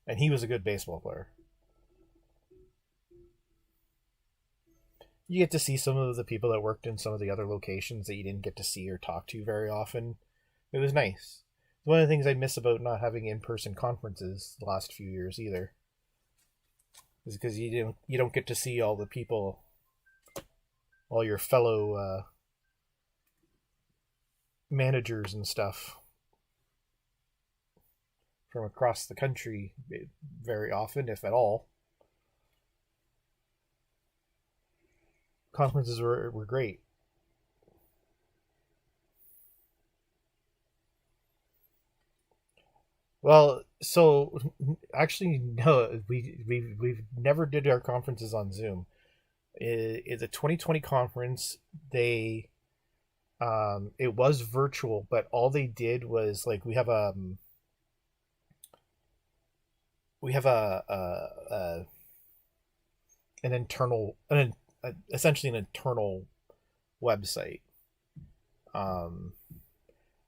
and he was a good baseball player. You get to see some of the people that worked in some of the other locations that you didn't get to see or talk to very often. It was nice. One of the things I miss about not having in-person conferences the last few years either is because you don't get to see all the people, all your fellow managers and stuff from across the country very often, if at all. Conferences were great. Well, so actually, no, we've never did our conferences on Zoom. It's a 2020 conference. They it was virtual, but all they did was like we have a an internal essentially an internal website. Um,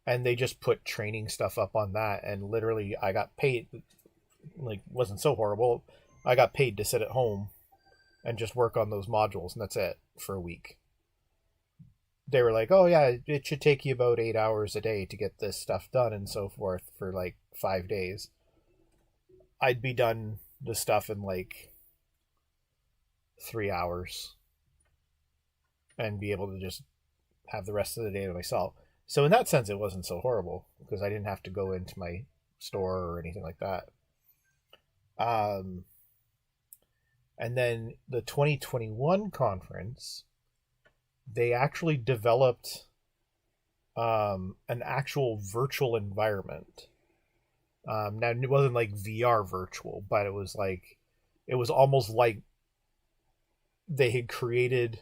and they just put training stuff up on that, and literally I got paid, like, wasn't so horrible. I got paid to sit at home and just work on those modules, and that's it for a week. They were like, oh yeah, it should take you about 8 hours a day to get this stuff done and so forth for like 5 days. I'd be done the stuff in like 3 hours and be able to just have the rest of the day to myself. So in that sense, it wasn't so horrible because I didn't have to go into my store or anything like that. Um, and then the 2021 conference, they actually developed an actual virtual environment. Now it wasn't like VR virtual, but it was almost like they had created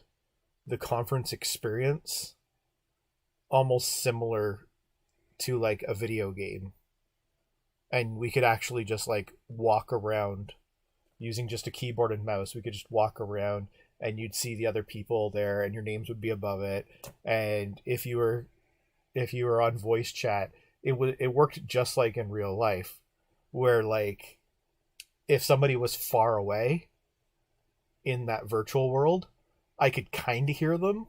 the conference experience almost similar to like a video game, and we could actually just like walk around using just a keyboard and mouse. We could just walk around and you'd see the other people there and your names would be above it. And if you were on voice chat, it worked just like in real life, where like if somebody was far away in that virtual world, I could kind of hear them,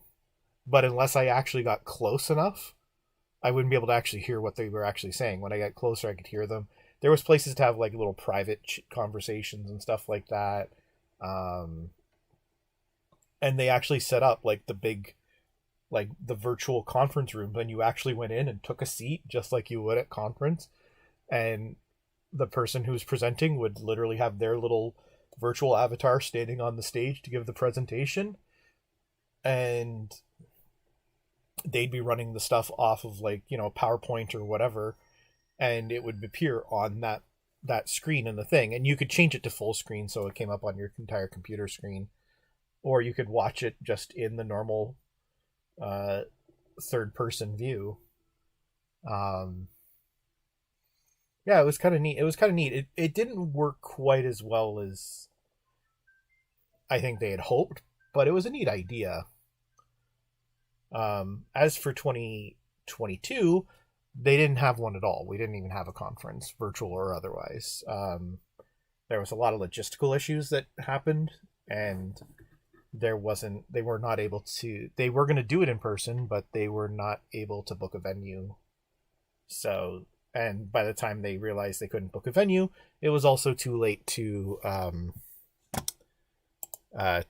but unless I actually got close enough, I wouldn't be able to actually hear what they were actually saying. When I got closer, I could hear them. There was places to have like little private conversations and stuff like that. Um, and they actually set up like the virtual conference rooms, and you actually went in and took a seat just like you would at conference, and the person who's presenting would literally have their little virtual avatar standing on the stage to give the presentation, and they'd be running the stuff off of like PowerPoint or whatever, and it would appear on that screen in the thing, and you could change it to full screen so it came up on your entire computer screen, or you could watch it just in the normal uh, third person view. Um, yeah, it was kind of neat. It was kind of neat. It didn't work quite as well as I think they had hoped, but it was a neat idea. As for 2022, they didn't have one at all. We didn't even have a conference, virtual or otherwise. There was a lot of logistical issues that happened, and they were not able to, they were going to do it in person, but they were not able to book a venue. So, and by the time they realized they couldn't book a venue, it was also too late uh,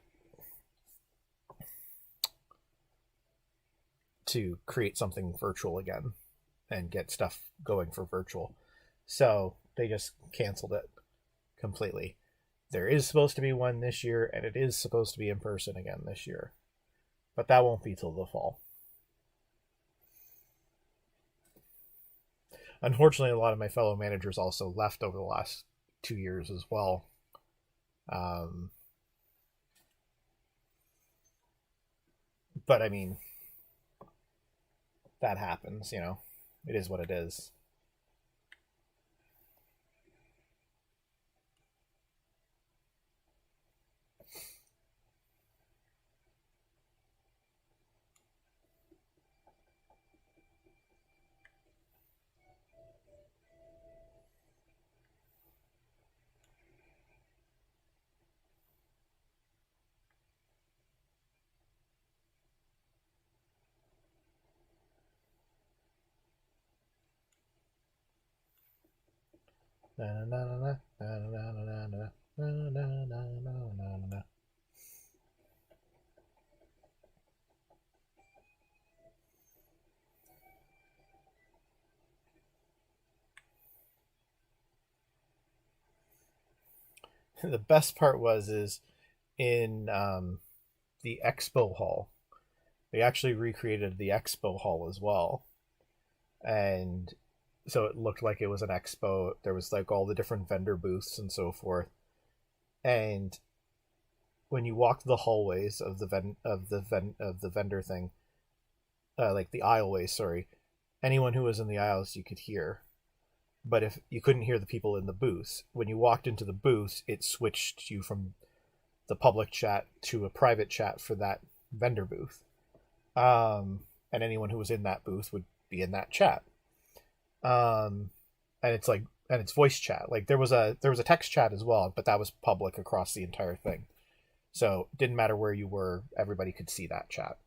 to create something virtual again and get stuff going for virtual. So they just canceled it completely. There is supposed to be one this year, and it is supposed to be in person again this year, but that won't be till the fall. Unfortunately, a lot of my fellow managers also left over the last 2 years as well. Um, but I mean, that happens. It is what it is. The best part is in the expo hall. They actually recreated the expo hall as well, and so it looked like it was an expo. There was like all the different vendor booths and so forth. And when you walked the hallways of the vendor thing, like the aisleways, sorry, anyone who was in the aisles you could hear. But if you couldn't hear the people in the booths, when you walked into the booths, it switched you from the public chat to a private chat for that vendor booth. And anyone who was in that booth would be in that chat. And it's like, and it's voice chat. Like there was a text chat as well, but that was public across the entire thing. So it didn't matter where you were, everybody could see that chat.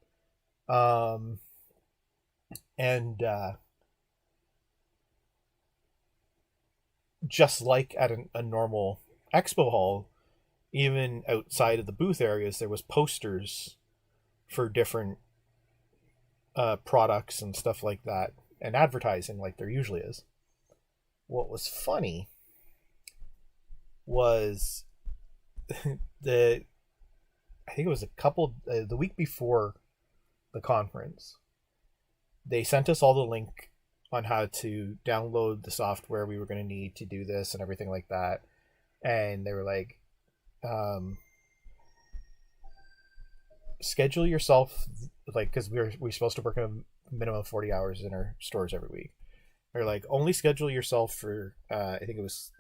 And just like at a normal expo hall, even outside of the booth areas, there was posters for different products and stuff like that, and advertising like there usually is. What was funny was the I think it was the week before the conference, they sent us all the link on how to download the software we were going to need to do this and everything like that. And they were like, schedule yourself, like, because we're supposed to work a minimum of 40 hours in our stores every week. They're like, only schedule yourself for I think it was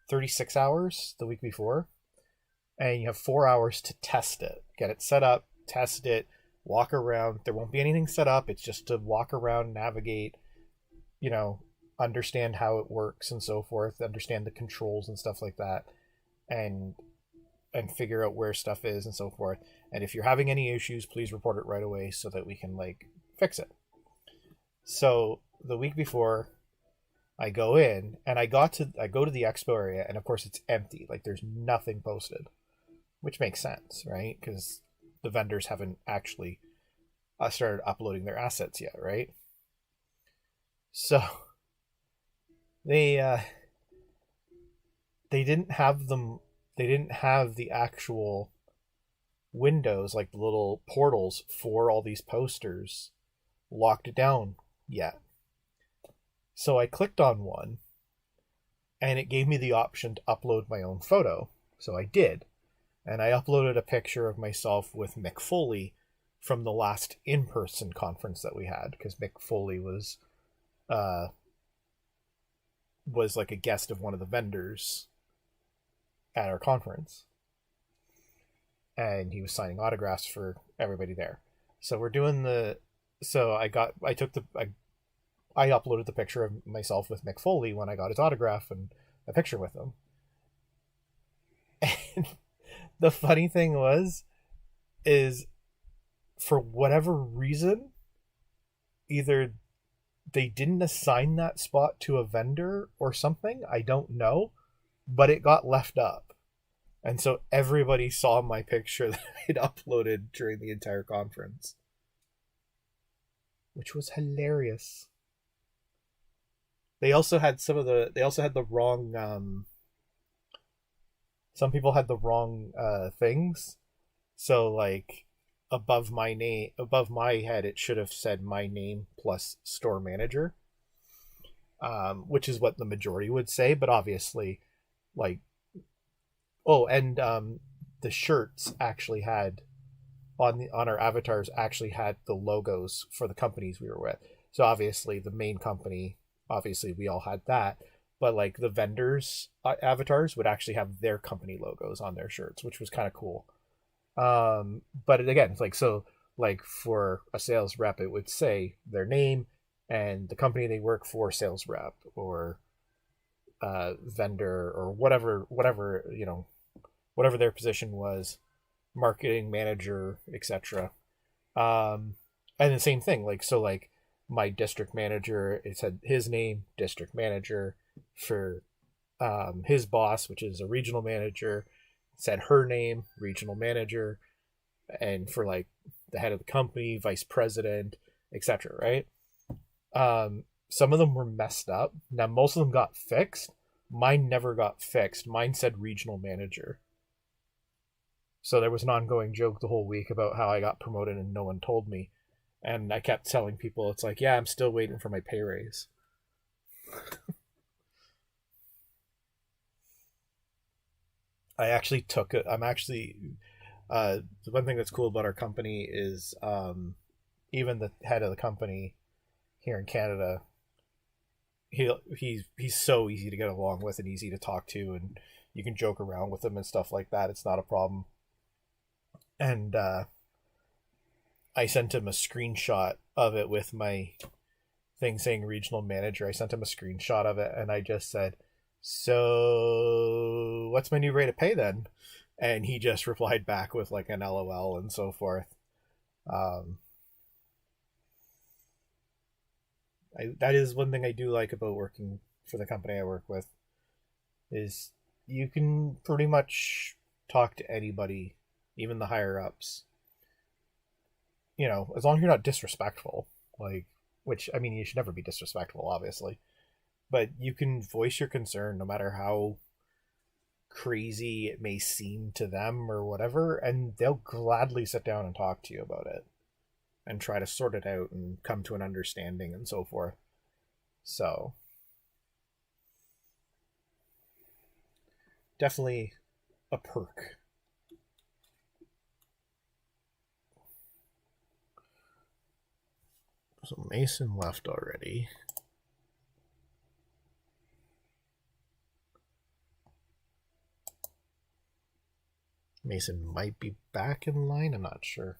36 hours the week before, and you have 4 hours to test it, get it set up, test it, walk around. There won't be anything set up. It's just to walk around, navigate, understand how it works and so forth, understand the controls and stuff like that, and figure out where stuff is and so forth. And if you're having any issues, please report it right away so that we can fix it. So the week before, I go in and I go to the expo area, and of course it's empty. Like there's nothing posted, which makes sense, right? Because the vendors haven't actually started uploading their assets yet, right? So they didn't have them. They didn't have the actual windows, like the little portals for all these posters, locked down yet. So I clicked on one, and it gave me the option to upload my own photo. So I did. And I uploaded a picture of myself with Mick Foley from the last in-person conference that we had, because Mick Foley was like a guest of one of the vendors at our conference, and he was signing autographs for everybody there. So we're doing I uploaded the picture of myself with Mick Foley when I got his autograph and a picture with him. And the funny thing is for whatever reason, either they didn't assign that spot to a vendor or something, I don't know, but it got left up. And so everybody saw my picture that I'd uploaded during the entire conference, which was hilarious. They also had the wrong some people had the wrong things. So like above my head it should have said my name plus store manager, which is what the majority would say, but obviously the shirts actually had on our avatars actually had the logos for the companies we were with. So obviously the main company, obviously we all had that, but like the vendors avatars would actually have their company logos on their shirts, which was kind of cool. But again, it's like for a sales rep, it would say their name and the company they work for, sales rep, or vendor, or whatever their position was, marketing manager, etc. And the same thing, my district manager, it said his name, district manager. For his boss, which is a regional manager, said her name, regional manager, and for like the head of the company, vice president, etc. Right? Some of them were messed up. Now most of them got fixed. Mine never got fixed. Mine said regional manager. So there was an ongoing joke the whole week about how I got promoted and no one told me. And I kept telling people, it's like, yeah, I'm still waiting for my pay raise. I actually took it. I'm actually the one thing that's cool about our company is even the head of the company here in Canada, he's so easy to get along with and easy to talk to, and you can joke around with him and stuff like that. It's not a problem. And I sent him a screenshot of it with my thing saying regional manager. I sent him a screenshot of it, and I just said, "So, what's my new rate of pay then?" And he just replied back with like an LOL and so forth. Um, that is one thing I do like about working for the company I work with is you can pretty much talk to anybody, even the higher ups. You know, as long as you're not disrespectful, like, which I mean, you should never be disrespectful, obviously, but you can voice your concern no matter how crazy it may seem to them or whatever, and they'll gladly sit down and talk to you about it and try to sort it out and come to an understanding and so forth. So, definitely a perk. So, Mason left already. Mason might be back in line, I'm not sure.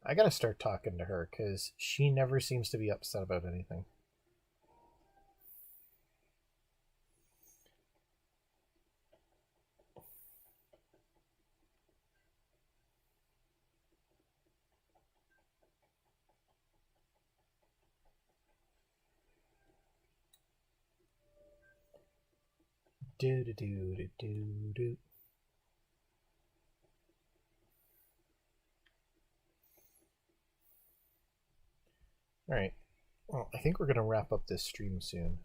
I gotta start talking to her because she never seems to be upset about anything. Do do do do do do. All right. Well, I think we're gonna wrap up this stream soon.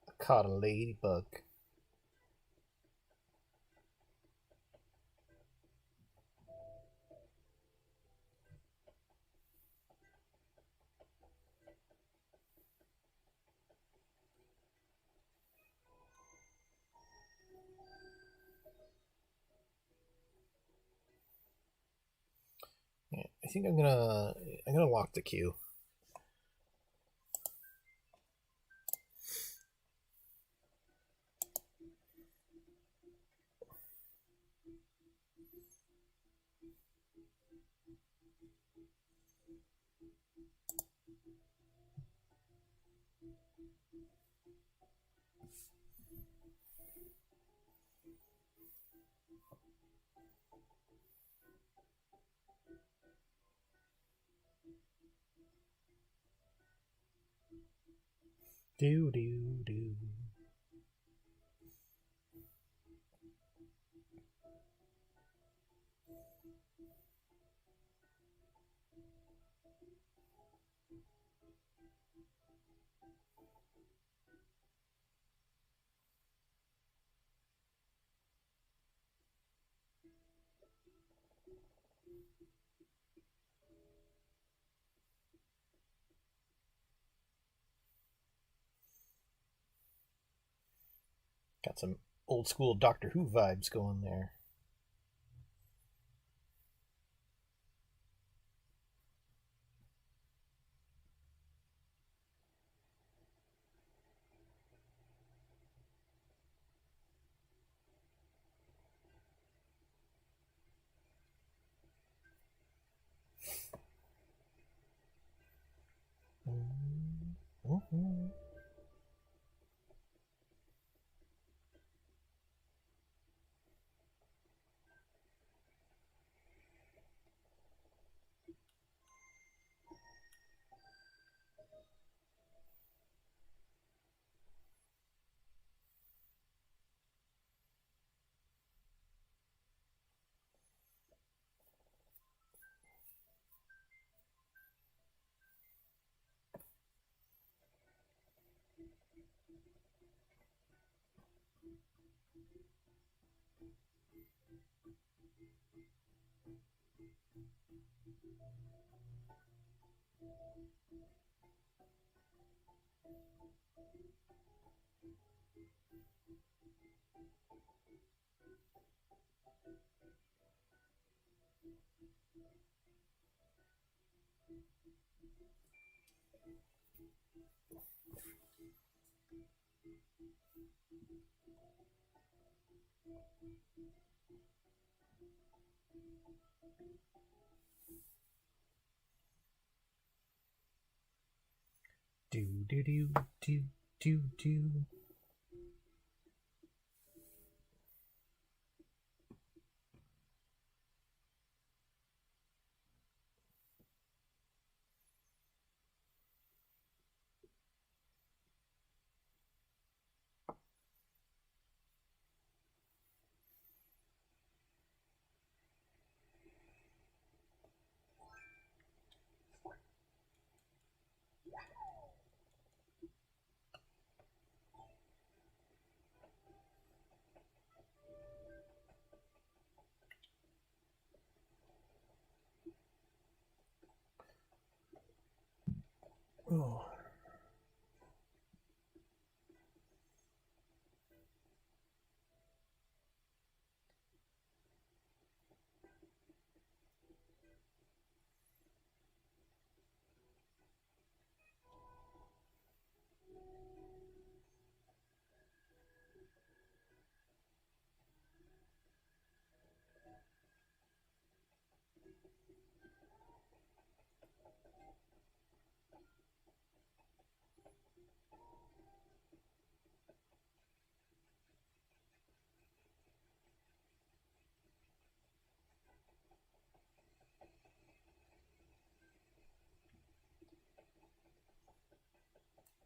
I caught a ladybug. Yeah, I think I'm gonna lock the queue. Do do do. Got some old school Doctor Who vibes going there. Mm-hmm. Do do do do do do. Oh.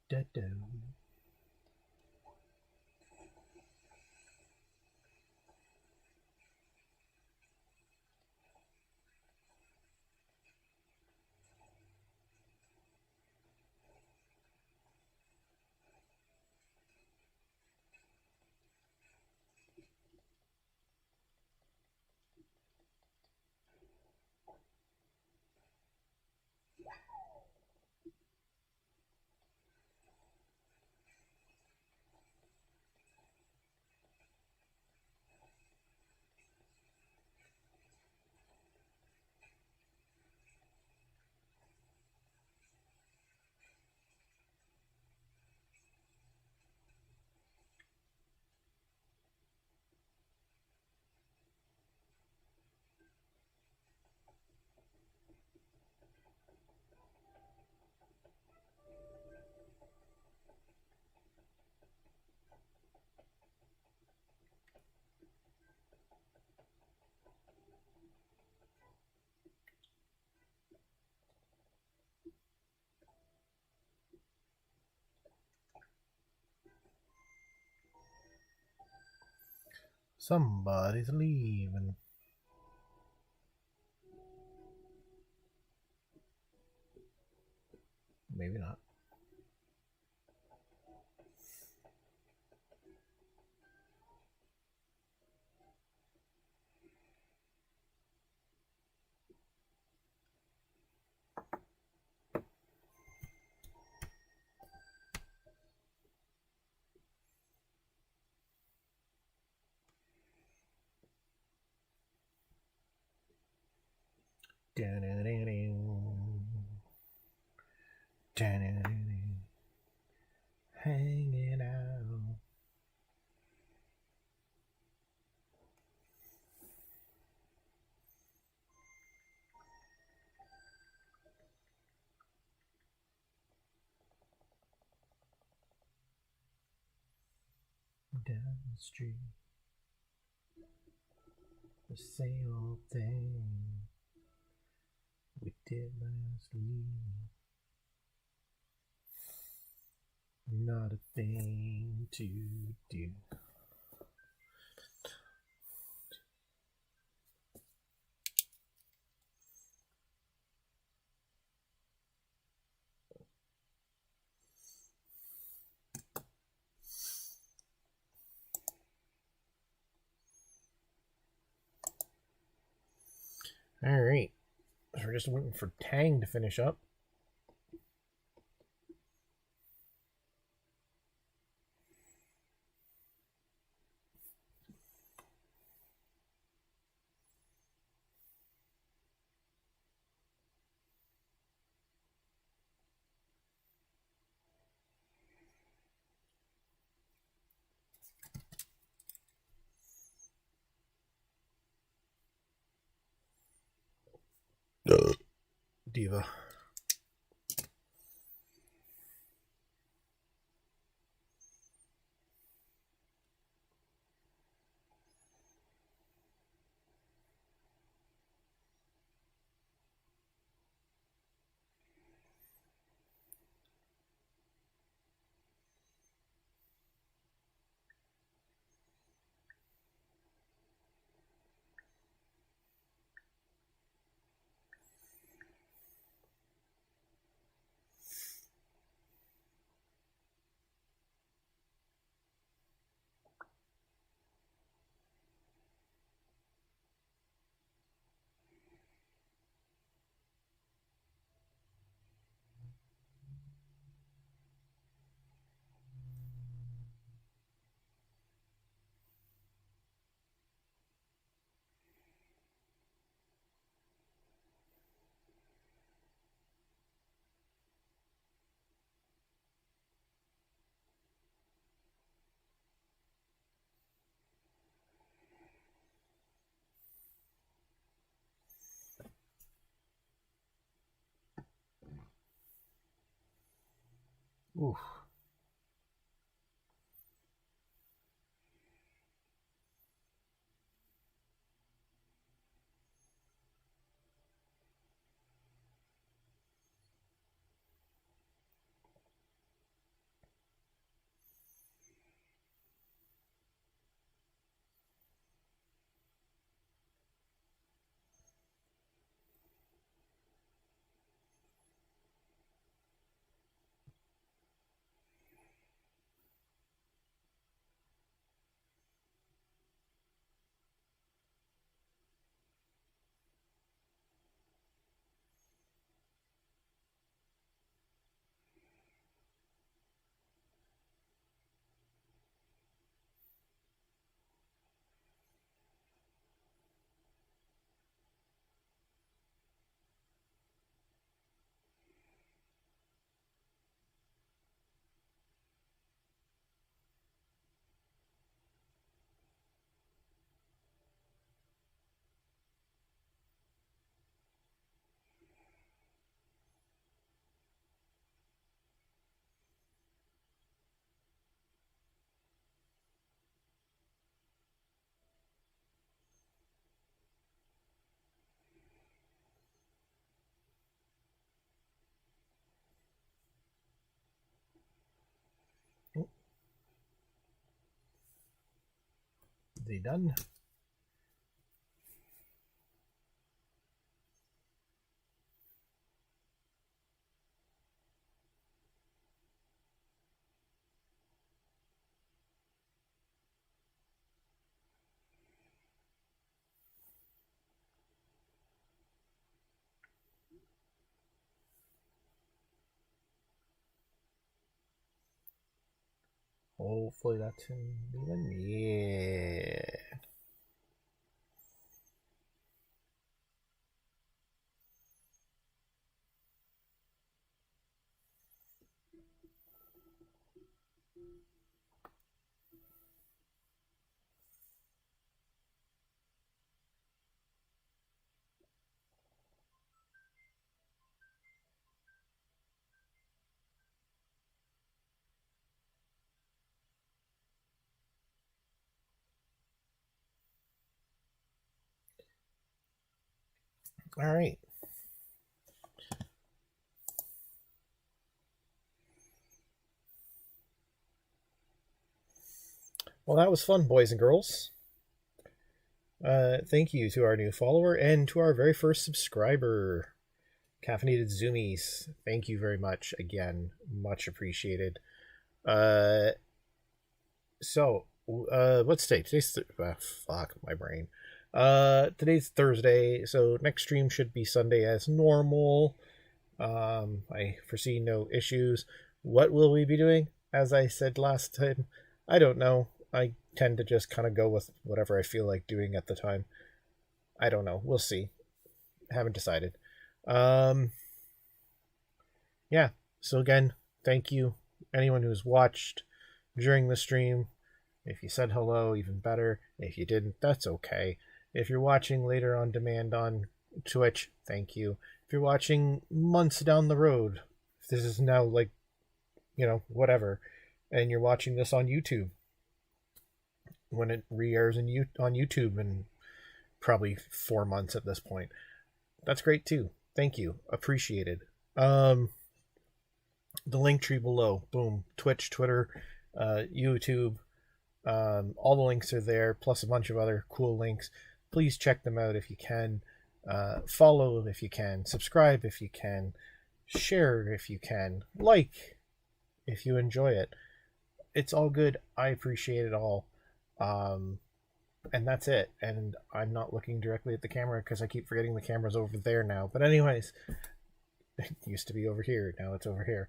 Da, da. Somebody's leaving. Maybe not. Hanging out. Down the street, the same old thing we did last week. Not a thing to do. All right, so we're just waiting for Tang to finish up. Diva. Oof. Is he done? Hopefully that's him leaving. Yeah. All right. Well, that was fun, boys and girls. Thank you to our new follower and to our very first subscriber, Caffeinated Zoomies. Thank you very much again. Much appreciated. Uh, what's today? Fuck my brain. Today's Thursday, so next stream should be Sunday as normal. I foresee no issues. What will we be doing? As I said last time, I don't know. I tend to just kind of go with whatever I feel like doing at the time. I don't know. We'll see. Haven't decided. Yeah. So again, thank you anyone who's watched during the stream. If you said hello, even better. If you didn't, that's okay. If you're watching later on demand on Twitch, thank you. If you're watching months down the road, if this is now like, whatever, and you're watching this on YouTube, when it re-airs on YouTube in probably 4 months at this point, that's great too. Thank you. Appreciated. The link tree below. Boom. Twitch, Twitter, YouTube. All the links are there, plus a bunch of other cool links. Please check them out if you can. Follow if you can. Subscribe if you can. Share if you can. Like if you enjoy it. It's all good. I appreciate it all. And that's it. And I'm not looking directly at the camera because I keep forgetting the camera's over there now. But anyways, it used to be over here. Now it's over here.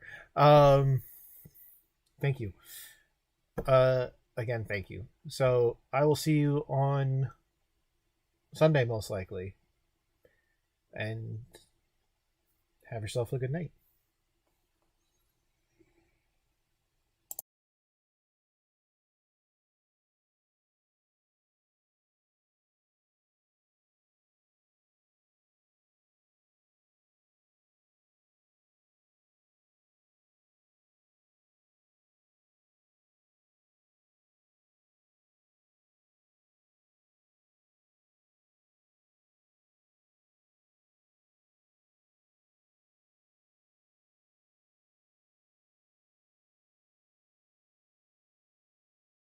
Thank you. Again, thank you. So I will see you on Sunday, most likely. And have yourself a good night.